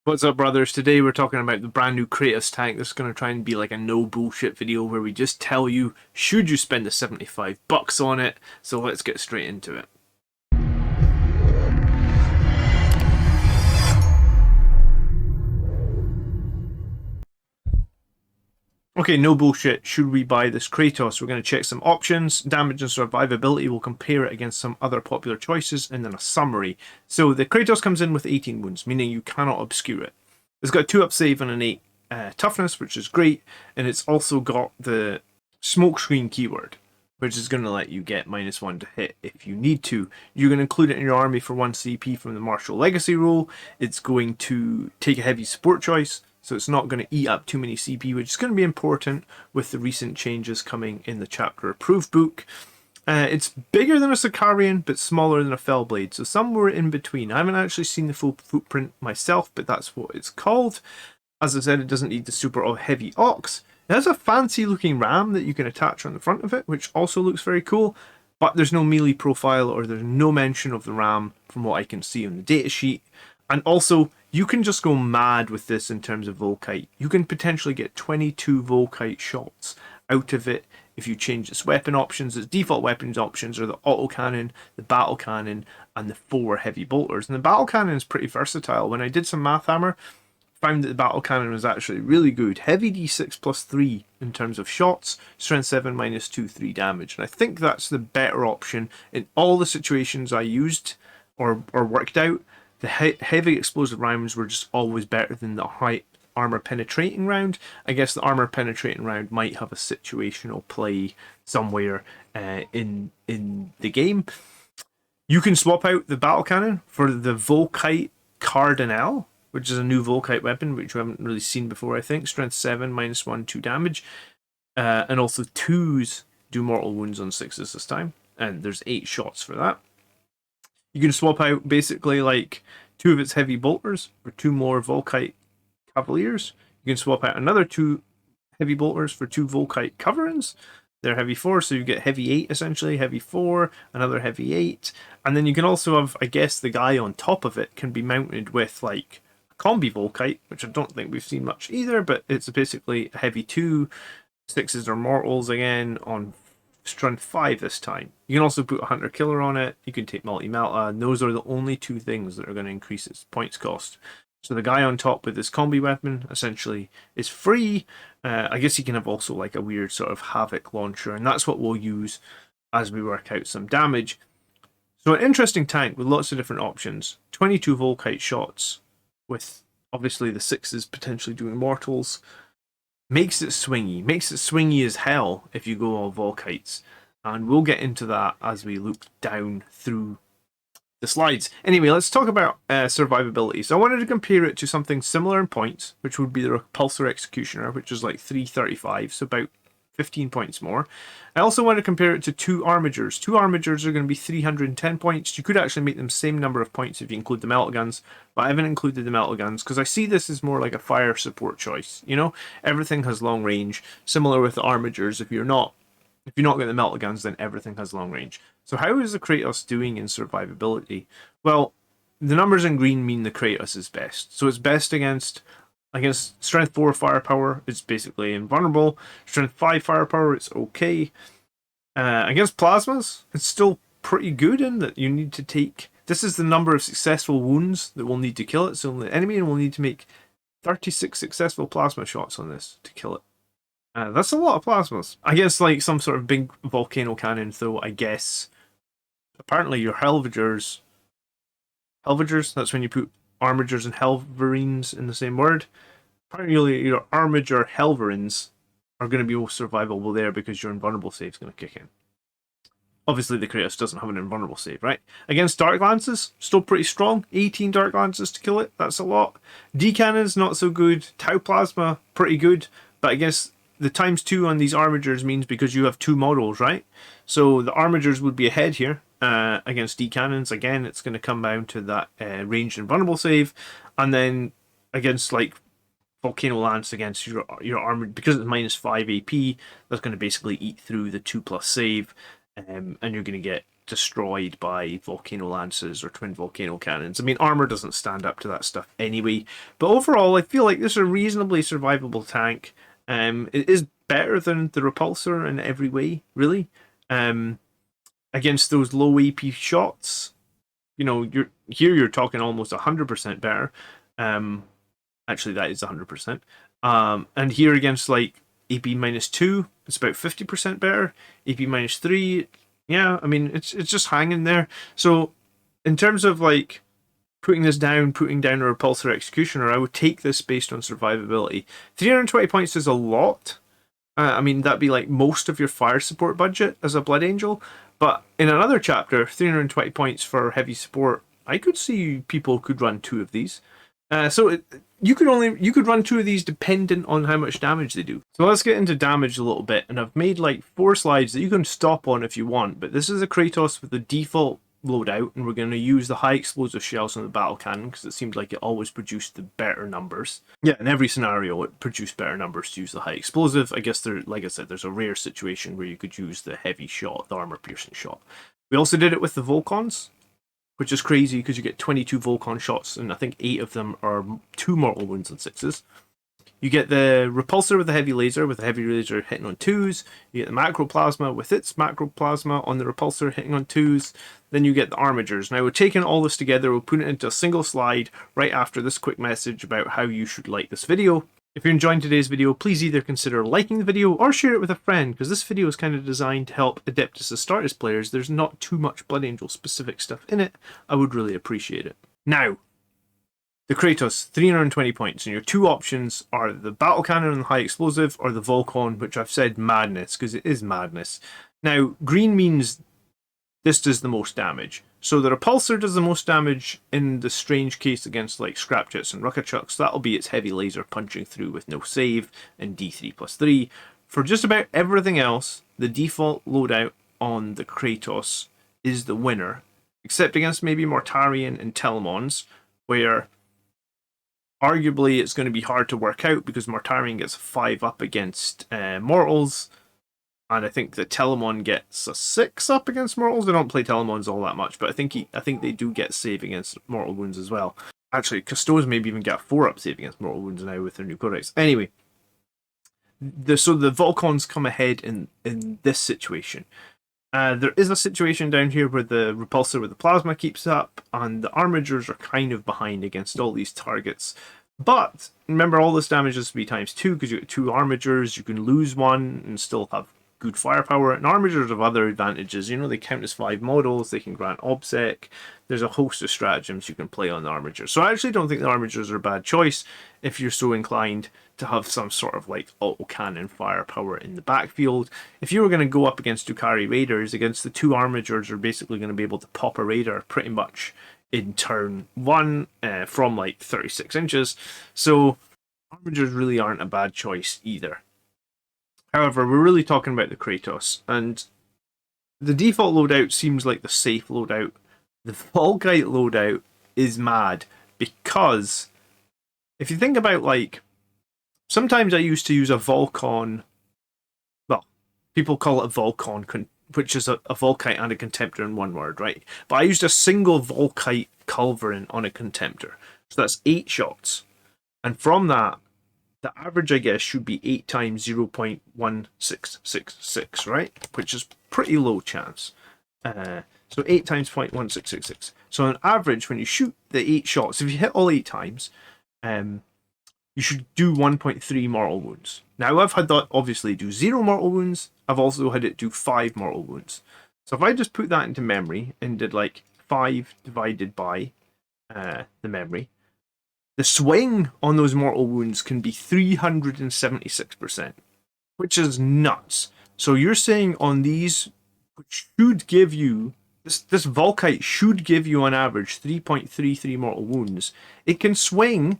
What's up, brothers? Today we're talking about the brand new Kratos tank. This is going to try and be like a no bullshit video where we just tell you, should you spend the 75 bucks on it? So let's get straight into it. Okay, no bullshit. Should we buy this Kratos? We're going to check some options, damage and survivability. We'll compare it against some other popular choices, and then a summary. So the Kratos comes in with 18 wounds, meaning you cannot obscure it. It's got a 2-up save and an 8 toughness, which is great, and it's also got the smokescreen keyword, which is going to let you get -1 to hit if you need to. You're going to include it in your army for 1 CP from the Martial Legacy rule. It's going to take a heavy support choice, so it's not going to eat up too many CP, which is going to be important with the recent changes coming in the chapter approved book. It's bigger than a Sicarian, but smaller than a Fellblade, so somewhere in between. I haven't actually seen the full footprint myself, but that's what it's called. As I said, it doesn't need the super heavy Ox. It has a fancy looking ram that you can attach on the front of it, which also looks very cool, but there's no melee profile or there's no mention of the ram from what I can see on the datasheet. And also, you can just go mad with this in terms of Volkite. You can potentially get 22 Volkite shots out of it if you change its weapon options. Its default weapons options are the autocannon, the battle cannon, and the 4 heavy bolters. And the battle cannon is pretty versatile. When I did some math hammer, found that the battle cannon was actually really good. Heavy d6 plus 3 in terms of shots, strength 7 minus 2, 3 damage. And I think that's the better option in all the situations I used or worked out. The heavy explosive rounds were just always better than the high armor penetrating round. I guess the armor penetrating round might have a situational play somewhere in the game. You can swap out the battle cannon for the Volkite Cardinal, which is a new Volkite weapon, which we haven't really seen before, I think. Strength 7, -1, 2 damage. And also 2s do mortal wounds on 6s this time. And there's 8 shots for that. You can swap out basically like 2 of its heavy bolters for 2 more Volkite Cavaliers. You can swap out another 2 heavy bolters for 2 Volkite Coverings. They're heavy 4, so you get heavy 8 essentially, heavy 4, another heavy 8. And then you can also have, I guess, the guy on top of it can be mounted with like a combi Volkite, which I don't think we've seen much either, but it's basically a heavy 2, 6s or mortals again on strength 5 this time. You can also put a hunter killer on it. You can take multi-melta, and those are the only 2 things that are going to increase its points cost. So the guy on top with this combi weapon essentially is free. I guess you can have also like a weird sort of havoc launcher, and that's what we'll use as we work out some damage. So an interesting tank with lots of different options. 22 Volkite shots with obviously the 6s potentially doing mortals. Makes it swingy as hell if you go all Volkites, and we'll get into that as we look down through the slides. Anyway, let's talk about survivability. So I wanted to compare it to something similar in points, which would be the Repulsor Executioner, which is like 335, so about 15 points more. I also want to compare it to 2 Armigers. 2 Armigers are going to be 310 points. You could actually make them same number of points if you include the melta guns, but I haven't included the melta guns because I see this as more like a fire support choice. You know, everything has long range. Similar with the Armigers, if you're not getting the melta guns, then everything has long range. So how is the Kratos doing in survivability? Well, the numbers in green mean the Kratos is best. So it's best against strength 4 firepower, it's basically invulnerable. Strength 5 firepower, it's okay. Against plasmas, it's still pretty good in that you need to take... This is the number of successful wounds that will need to kill it. So the enemy will need to make 36 successful plasma shots on this to kill it. That's a lot of plasmas. I guess like some sort of big volcano cannon, though, I guess. Apparently your Helvagers, that's when you put Armigers and Helverines in the same word. Apparently your Armiger Helverines are going to be most survivable there because your invulnerable save is going to kick in. Obviously the Kratos doesn't have an invulnerable save, right? Against Dark Lances, still pretty strong. 18 Dark Lances to kill it, that's a lot. D-Cannons, not so good. Tau Plasma, pretty good. But I guess the ×2 on these Armigers means because you have 2 models, right? So the Armigers would be ahead here. Against D-Cannons, again, it's going to come down to that ranged and vulnerable save. And then against like Volcano Lance, against your armored, because it's -5 AP, that's going to basically eat through the 2+ save, and you're going to get destroyed by volcano lances or twin volcano cannons. I mean, armor doesn't stand up to that stuff anyway. But overall, I feel like this is a reasonably survivable tank. It is better than the repulsor in every way, really. Against those low AP shots, you know, you're talking almost 100% better. Actually, that is 100%. And here against like AP -2, it's about 50% better. AP -3, yeah, I mean, it's just hanging there. So in terms of like putting down a repulsor executioner, I would take this based on survivability. 320 points is a lot. I mean, that'd be like most of your fire support budget as a Blood Angel. But in another chapter, 320 points for heavy support, I could see people could run 2 of these. You could run 2 of these dependent on how much damage they do. So let's get into damage a little bit, and I've made like 4 slides that you can stop on if you want, but this is a Kratos with the default loadout, and we're going to use the high explosive shells on the battle cannon because it seemed like it always produced the better numbers. Yeah, in every scenario it produced better numbers to use the high explosive. I guess like I said, there's a rare situation where you could use the heavy shot, the armor piercing shot. We also did it with the Volcons, which is crazy because you get 22 Volcon shots, and I think 8 of them are 2 mortal wounds and 6s. You get the repulsor with the heavy laser hitting on 2s. You get the macroplasma with its macroplasma on the repulsor hitting on 2s. Then you get the armigers. Now we're taking all this together, we'll put it into a single slide right after this quick message about how you should like this video. If you're enjoying today's video, please either consider liking the video or share it with a friend, because this video is kind of designed to help Adeptus Astartes players. There's not too much Blood Angel specific stuff in it. I would really appreciate it. Now, the Kratos, 320 points, and your 2 options are the Battle Cannon and the High Explosive, or the Volcon, which I've said madness, because it is madness. Now, green means this does the most damage. So the Repulsor does the most damage in the strange case against like Scrapjets and Ruckachucks. That'll be its heavy laser punching through with no save and D3+3. For just about everything else, the default loadout on the Kratos is the winner, except against maybe Mortarion and Telemons, where arguably it's going to be hard to work out because Mortarion gets 5 up against mortals, and I think the Telemon gets a 6 up against mortals. I don't play Telemons all that much, but I think they do get save against mortal wounds as well. Actually, Custos maybe even get a 4 up save against mortal wounds now with their new codex. Anyway, so the Volcons come ahead in this situation. There is a situation down here where the repulsor with the plasma keeps up, and the armigers are kind of behind against all these targets. But remember, all this damage has to be ×2 because you get 2 armigers. You can lose 1 and still have good firepower. And armigers have other advantages. You know, they count as 5 models. They can grant obsec. There's a host of stratagems you can play on the armigers. So I actually don't think the armigers are a bad choice if you're so inclined to have some sort of like autocannon firepower in the backfield. If you were going to go up against Drukhari raiders, against the 2 armigers are basically going to be able to pop a raider pretty much in turn 1 from like 36 inches. So armigers really aren't a bad choice either. However, we're really talking about the Kratos, and the default loadout seems like the safe loadout. The Volkite loadout is mad because if you think about like, sometimes I used to use a Volcon, well, people call it a Volcon, which is a Volkite and a Contemptor in one word, right? But I used a single Volkite Culverin on a Contemptor. So that's 8 shots. And from that, the average, I guess, should be 8 times 0.1666, right? Which is pretty low chance. So 8 times 0.1666. So on average, when you shoot the 8 shots, if you hit all 8 times, you should do 1.3 mortal wounds. Now, I've had that obviously do 0 mortal wounds. I've also had it do 5 mortal wounds. So if I just put that into memory and did like 5 divided by the memory, the swing on those mortal wounds can be 376%, which is nuts. So you're saying on these, which should give you, this Volkite should give you on average 3.33 mortal wounds. It can swing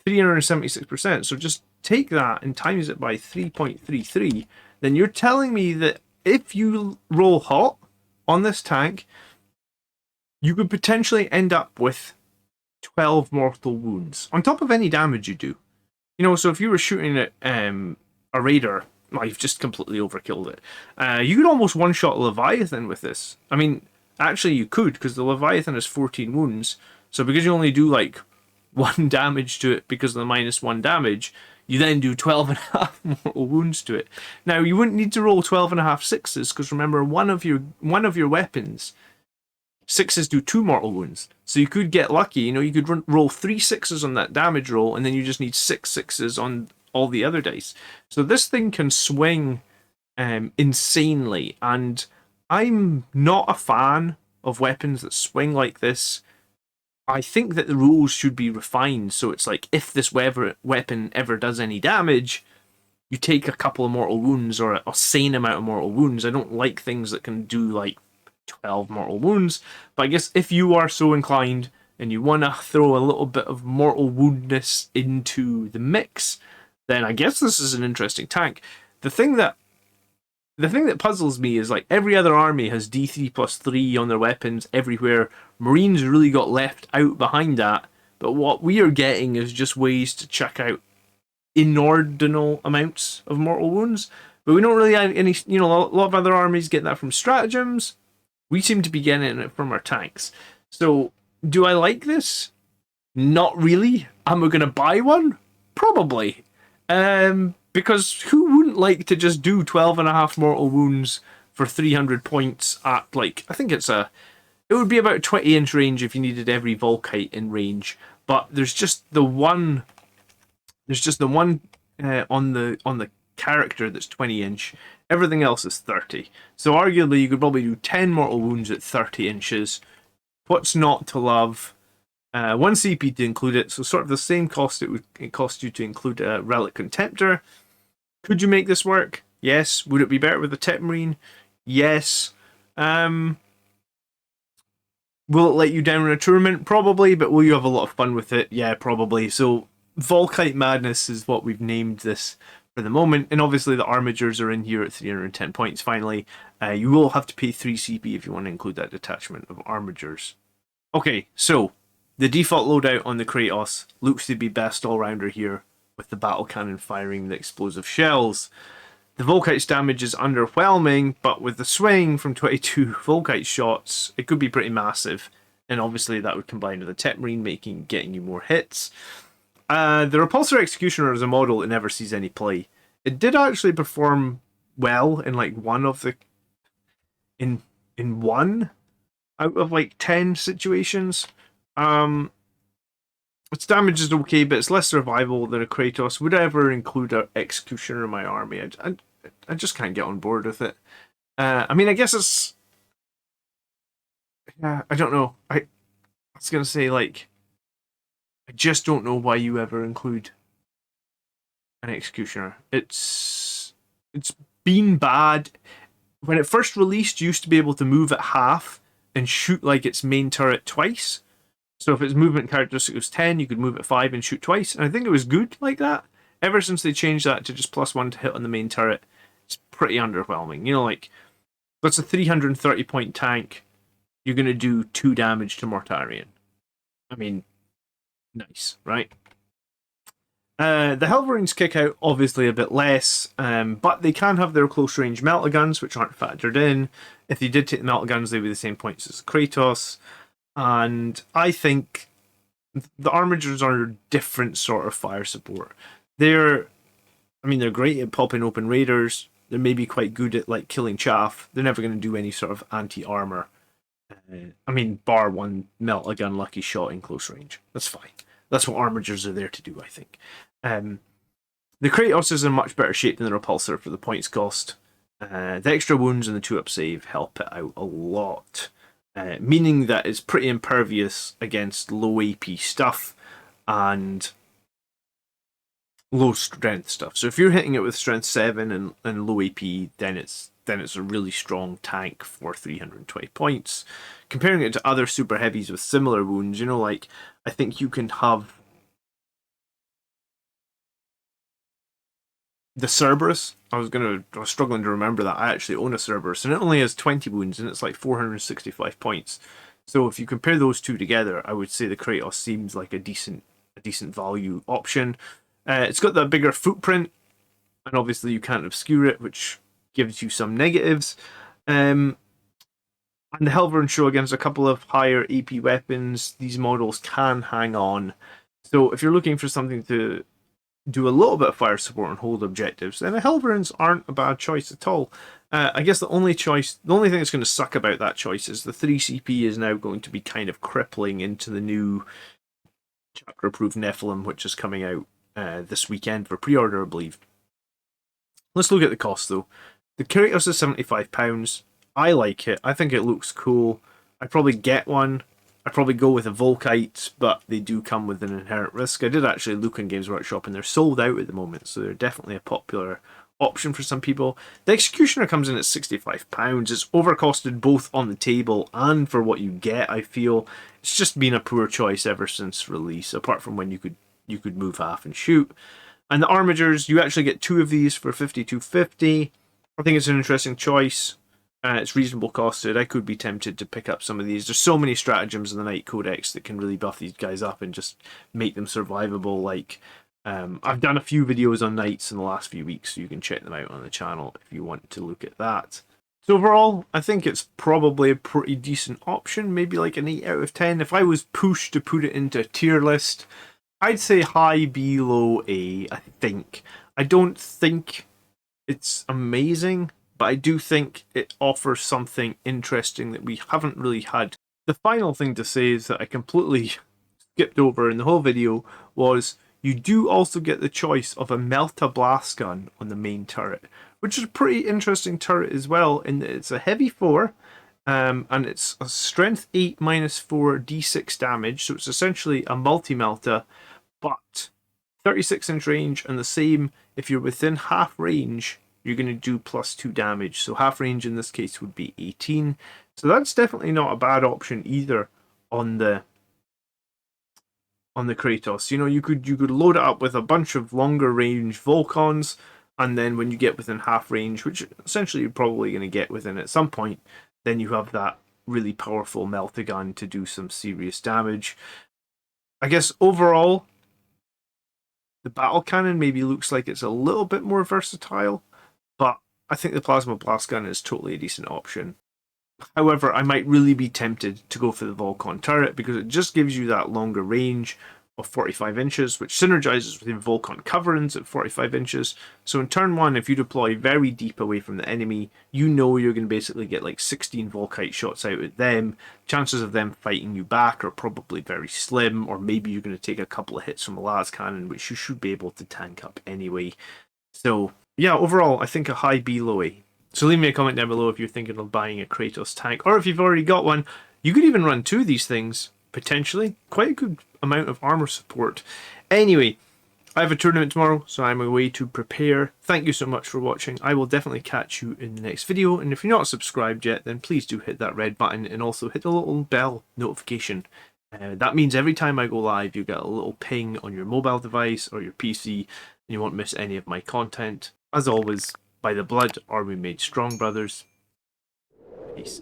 376%. So just take that and times it by 3.33. Then you're telling me that if you roll hot on this tank, you could potentially end up with 12 mortal wounds on top of any damage you do. You know, so if you were shooting at a raider well, you've just completely overkilled it. You could almost one-shot Leviathan with this. I mean, actually you could, because the Leviathan has 14 wounds. So because you only do like 1 damage to it because of the -1 damage, you then do 12.5 mortal wounds to it. Now you wouldn't need to roll 12.5 sixes, because remember, one of your weapons, sixes do 2 mortal wounds. So you could get lucky, you could roll 3 sixes on that damage roll, and then you just need 6 sixes on all the other dice. So this thing can swing insanely, and I'm not a fan of weapons that swing like this. I think that the rules should be refined, so it's like, if this weapon ever does any damage, you take a couple of mortal wounds, or a sane amount of mortal wounds. I don't like things that can do like 12 mortal wounds, but I guess if you are so inclined and you want to throw a little bit of mortal woundness into the mix, then I guess this is an interesting tank. The thing that puzzles me is, like, every other army has D3+3 on their weapons everywhere. Marines really got left out behind that, but what we are getting is just ways to check out inordinate amounts of mortal wounds. But we don't really have any, a lot of other armies get that from stratagems. We seem to be getting it from our tanks. So, do I like this? Not really. Am I going to buy one? Probably. Because who wouldn't like to just do 12.5 mortal wounds for 300 points at, like, I think it would be about 20-inch range if you needed every Volkite in range. But there's just the one on the character that's 20-inch. Everything else is 30. So arguably you could probably do 10 mortal wounds at 30 inches. What's not to love? 1 CP to include it, so sort of the same cost it would cost you to include a Relic Contemptor. Could you make this work? Yes. Would it be better with a Tech Marine? Yes. Will it let you down in a tournament? Probably, but will you have a lot of fun with it? Yeah, probably. So Volkite Madness is what we've named this for the moment, and obviously the Armigers are in here at 310 points finally. You will have to pay 3 CP if you want to include that detachment of Armigers. Okay, so the default loadout on the Kratos looks to be best all-rounder here, with the battle cannon firing the explosive shells. The Volkite's damage is underwhelming, but with the swing from 22 Volkite shots, it could be pretty massive. And obviously that would combine with the Tech Marine getting you more hits. The Repulsor Executioner as a model, it never sees any play. It did actually perform well in like one out of like 10 situations. Its damage is okay, but it's less survivable than a Kratos. Would I ever include an Executioner in my army? I just can't get on board with it. I mean, I guess it's... I don't know. I was going to say, like, I just don't know why you ever include an Executioner. It's been bad. When it first released, you used to be able to move at half and shoot like its main turret twice. So if its movement characteristic was 10, you could move at 5 and shoot twice. And I think it was good like that. Ever since they changed that to just +1 to hit on the main turret, it's pretty underwhelming. Like, that's a 330 point tank. You're going to do 2 damage to Mortarion. I mean, nice, right? The Helverines kick out obviously a bit less, but they can have their close range melta guns, which aren't factored in. If they did take the melta guns, they'd be the same points as Kratos. And I think the Armigers are a different sort of fire support. They're great at popping open raiders. They're maybe quite good at like killing chaff. They're never going to do any sort of anti-armor. Bar one melt a gun lucky shot in close range. That's fine. That's what Armigers are there to do, I think. The Kratos is in much better shape than the Repulsor for the points cost. The extra wounds and the 2-up save help it out a lot. Meaning that it's pretty impervious against low AP stuff and low strength stuff. So if you're hitting it with strength 7 and low AP, then it's a really strong tank for 320 points. Comparing it to other super heavies with similar wounds, like, I think you can have the Cerberus. I was struggling to remember that. I actually own a Cerberus, and it only has 20 wounds, and it's like 465 points. So if you compare those two together, I would say the Kratos seems like a decent value option. It's got the bigger footprint. and obviously you can't obscure it, which gives you some negatives. And the Helverin show against a couple of higher AP weapons. These models can hang on. So if you're looking for something to do a little bit of fire support and hold objectives, then the Helverins aren't a bad choice at all. I guess the only thing that's going to suck about that choice is the 3 CP is now going to be kind of crippling into the new chapter-approved Nephilim, which is coming out this weekend for pre-order, I believe. Let's look at the cost, though. The Kratos is £75. I like it. I think it looks cool. I'd probably get one. I'd probably go with a Volkite, but they do come with an inherent risk. I did actually look in Games Workshop, and they're sold out at the moment, so they're definitely a popular option for some people. The Executioner comes in at £65. It's overcosted both on the table and for what you get, I feel. It's just been a poor choice ever since release, apart from when you could move half and shoot. And the Armigers, you actually get 2 of these for $52.50. I think it's an interesting choice. It's reasonable costed. I could be tempted to pick up some of these. There's so many stratagems in the Knight Codex that can really buff these guys up and just make them survivable. Like, I've done a few videos on Knights in the last few weeks, so you can check them out on the channel if you want to look at that. So overall, I think it's probably a pretty decent option, maybe like an 8 out of 10. If I was pushed to put it into a tier list, I'd say high B, low A, I think. I don't think it's amazing, but I do think it offers something interesting that we haven't really had. The final thing to say is that I completely skipped over in the whole video was you do also get the choice of a Melta Blast Gun on the main turret, which is a pretty interesting turret as well, in that it's a heavy 4, and it's a strength 8 minus 4 d6 damage, so it's essentially a multi-melta, but 36-inch range, and the same if you're within half range, you're going to do +2 damage. So half range in this case would be 18. So that's definitely not a bad option either on the Kratos. You know, you could load it up with a bunch of longer range Volcons, and then when you get within half range, which essentially you're probably going to get within at some point, then you have that really powerful Meltagun to do some serious damage. I guess overall, the battle cannon maybe looks like it's a little bit more versatile, but I think the Plasma Blast Gun is totally a decent option. However, I might really be tempted to go for the Volcon turret because it just gives you that longer range of 45 inches, which synergizes with your Volcon coverings at 45 inches. So in turn 1, if you deploy very deep away from the enemy, you know you're going to basically get like 16 Volkite shots out at them. Chances of them fighting you back are probably very slim, or maybe you're going to take a couple of hits from a las cannon, which you should be able to tank up anyway. So yeah, overall, I think a high B, low A. So leave me a comment down below if you're thinking of buying a Kratos tank, or if you've already got one. You could even run 2 of these things, potentially. Quite a good amount of armor support. Anyway, I have a tournament tomorrow, so I'm away to prepare. Thank you so much for watching. I will definitely catch you in the next video, and if you're not subscribed yet, then please do hit that red button and also hit the little bell notification. That means every time I go live, you get a little ping on your mobile device or your PC, and you won't miss any of my content. As always, by the blood are we made strong, brothers. Peace.